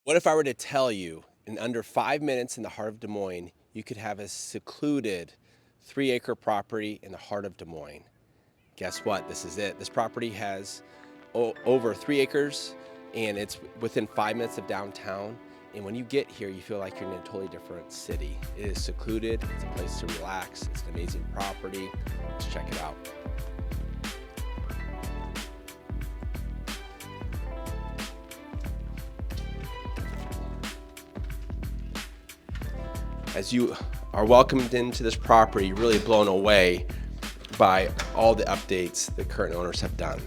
What if I were to tell you in under 5 minutes in the heart of Des Moines, you could have a secluded 3-acre property in the heart of Des Moines? Guess what? This is it. This property has over 3 acres and it's within 5 minutes of downtown. And when you get here, you feel like you're in a totally different city. It is secluded, it's a place to relax, it's an amazing property. Let's check it out. As you are welcomed into this property, you're really blown away by all the updates the current owners have done.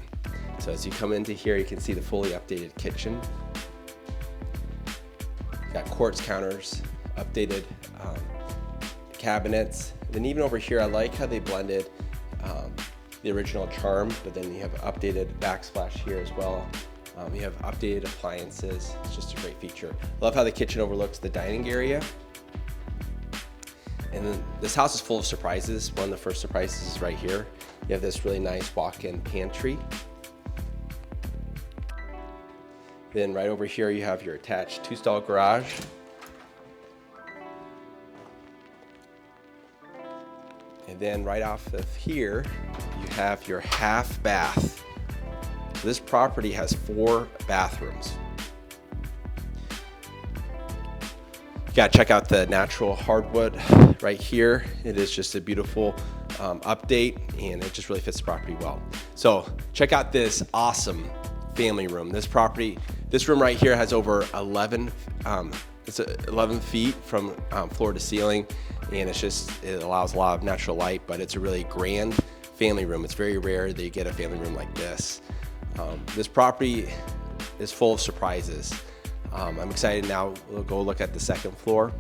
So as you come into here, you can see the fully updated kitchen. Got quartz counters, updated cabinets. And then even over here, I like how they blended the original charm, but then you have updated backsplash here as well. You have updated appliances. It's just a great feature. Love how the kitchen overlooks the dining area. And then this house is full of surprises. One of the first surprises is right here. You have this really nice walk-in pantry. Then right over here, you have your attached 2-stall garage. And then right off of here, you have your half bath. So this property has 4 bathrooms. You gotta check out the natural hardwood right here. It is just a beautiful update, and it just really fits the property well. So check out this awesome family room. This room right here has over 11 feet from floor to ceiling, and it allows a lot of natural light, but it's a really grand family room. It's very rare that you get a family room like this. This property is full of surprises. I'm excited now. We'll go look at the second floor.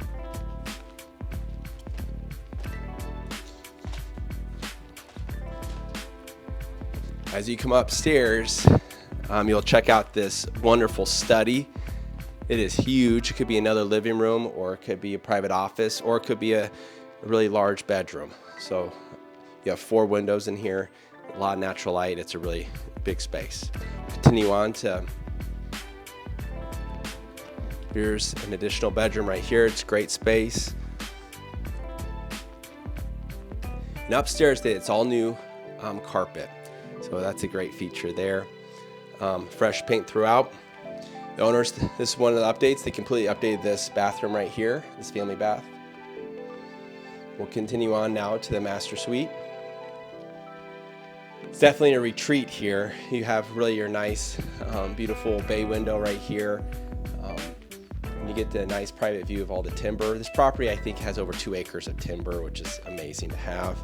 As you come upstairs, you'll check out this wonderful study. It is huge. It could be another living room, or it could be a private office, or it could be a really large bedroom. So you have 4 windows in here, a lot of natural light. It's a really big space. Continue on to here's an additional bedroom right here. It's great space. And upstairs, it's all new carpet. So that's a great feature there. Fresh paint throughout. The owners, this is one of the updates. They completely updated this bathroom right here, this family bath. We'll continue on now to the master suite. It's definitely a retreat here. You have really your nice, beautiful bay window right here. You get the nice private view of all the timber. This property, I think, has over 2 acres of timber, which is amazing to have.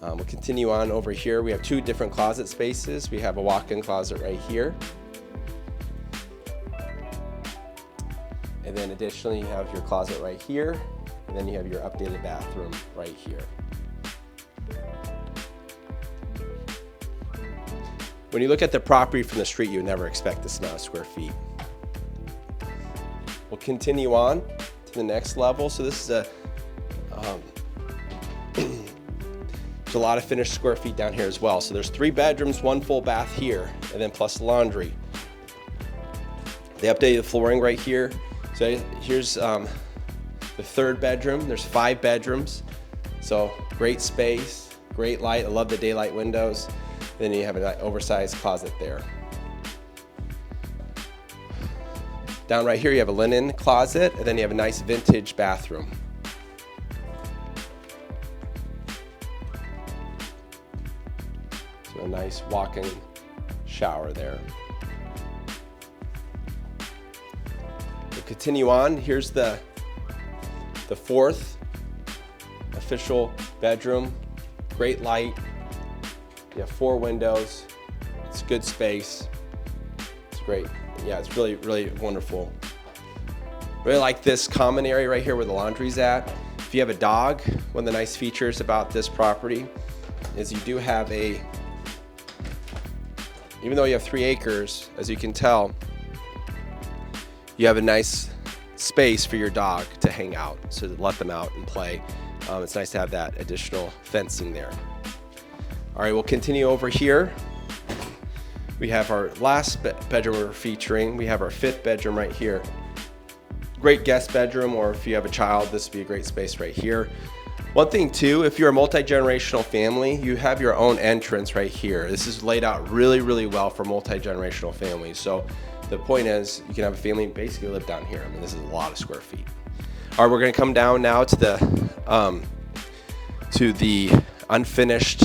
We'll continue on over here. We have 2 different closet spaces. We have a walk-in closet right here. And then additionally, you have your closet right here. And then you have your updated bathroom right here. When you look at the property from the street, you would never expect this amount of square feet. We'll continue on to the next level. So this is there's a lot of finished square feet down here as well. So there's 3 bedrooms, 1 full bath here, and then plus laundry. They updated the flooring right here. So here's the 3rd bedroom. There's 5 bedrooms. So great space, great light. I love the daylight windows. Then you have an oversized closet there. Down right here, you have a linen closet, and then you have a nice vintage bathroom. So a nice walk-in shower there. We'll continue on. Here's the 4th official bedroom. Great light. You have 4 windows. It's good space. It's great. Yeah, it's really, really wonderful. Really like this common area right here where the laundry's at. If you have a dog, one of the nice features about this property is you do have even though you have 3 acres, as you can tell, you have a nice space for your dog to hang out, so to let them out and play. It's nice to have that additional fencing there. All right, we'll continue over here. We have our last bedroom we're featuring. We have our 5th bedroom right here. great guest bedroom, or if you have a child, this would be a great space right here. One thing too, if you're a multi-generational family, you have your own entrance right here. This is laid out really, really well for multi-generational families. So the point is, you can have a family basically live down here. I mean, this is a lot of square feet. All right, we're gonna come down now to the unfinished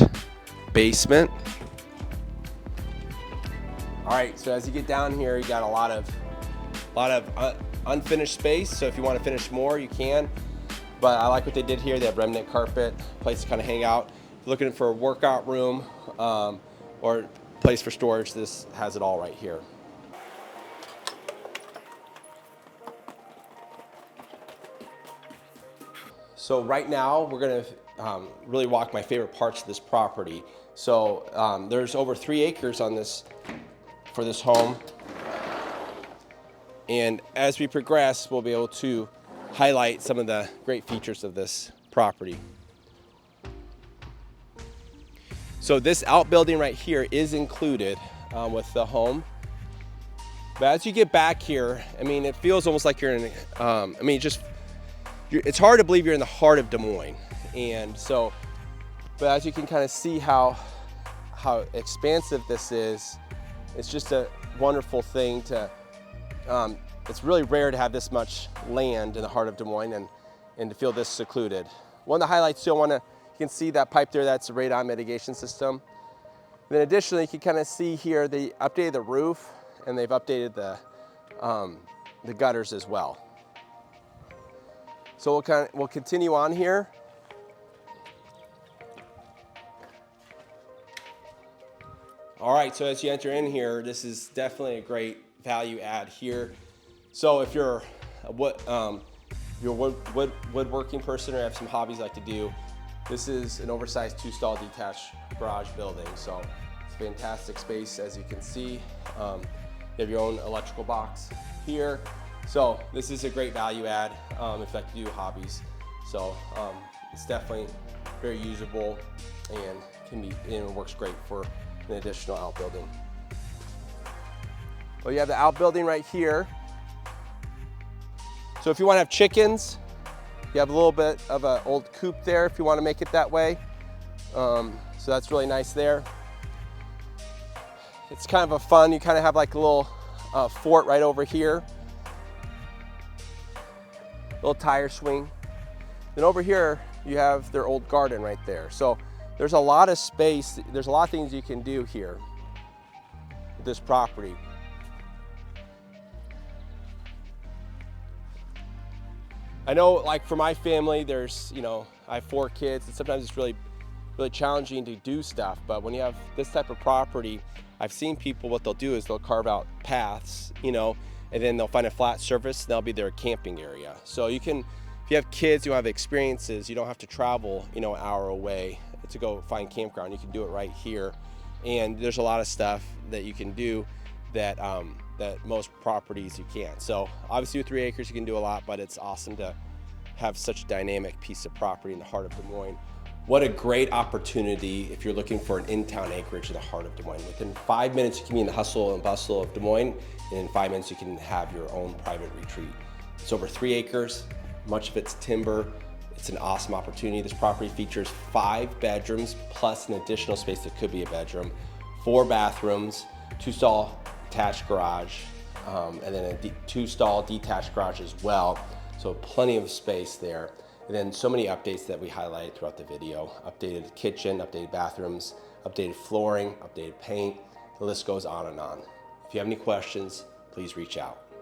basement. All right, so as you get down here, you got a lot of unfinished space. So if you want to finish more, you can. But I like what they did here. They have remnant carpet, place to kind of hang out. If you're looking for a workout room or place for storage, this has it all right here. So right now, we're gonna really walk my favorite parts of this property. So there's over 3 acres on this for this home. And as we progress, we'll be able to highlight some of the great features of this property. So this outbuilding right here is included with the home. But as you get back here, I mean, it feels almost like you're in, it's hard to believe you're in the heart of Des Moines. And so, but as you can kind of see how expansive this is, it's just a wonderful thing to, it's really rare to have this much land in the heart of Des Moines and to feel this secluded. One of the highlights too, you can see that pipe there, that's a radon mitigation system. Then additionally, you can kind of see here, they updated the roof and they've updated the gutters as well. So we'll continue on here. All right, so as you enter in here, this is definitely a great value add here. So if you're a woodworking person or have some hobbies you like to do, this is an oversized 2-stall detached garage building. So it's a fantastic space, as you can see. You have your own electrical box here. So this is a great value add if you like to do hobbies. So it's definitely very usable and it works great for an additional outbuilding. Well, you have the outbuilding right here. So if you want to have chickens, you have a little bit of an old coop there if you want to make it that way. So that's really nice there. It's kind of a fun, you kind of have like a little fort right over here. Little tire swing. Then over here, you have their old garden right there. So there's a lot of space. There's a lot of things you can do here with this property. I know, like for my family, there's, I have 4 kids, and sometimes it's really challenging to do stuff. But when you have this type of property, I've seen people, what they'll do is they'll carve out paths, and then they'll find a flat surface, and that'll be their camping area. So you can, if you have kids, you have experiences, you don't have to travel, an hour away to go find campground. You can do it right here. And there's a lot of stuff that you can do that that most properties you can't. So obviously with 3 acres, you can do a lot, but it's awesome to have such a dynamic piece of property in the heart of Des Moines. What a great opportunity if you're looking for an in-town acreage in the heart of Des Moines. Within 5 minutes, you can be in the hustle and bustle of Des Moines, and in 5 minutes, you can have your own private retreat. It's over 3 acres, much of it's timber. It's an awesome opportunity. This property features 5 bedrooms plus an additional space that could be a bedroom, 4 bathrooms, 2-stall attached garage, and then a 2-stall detached garage as well. So plenty of space there. And then so many updates that we highlighted throughout the video. Updated kitchen, updated bathrooms, updated flooring, updated paint. The list goes on and on. If you have any questions, please reach out.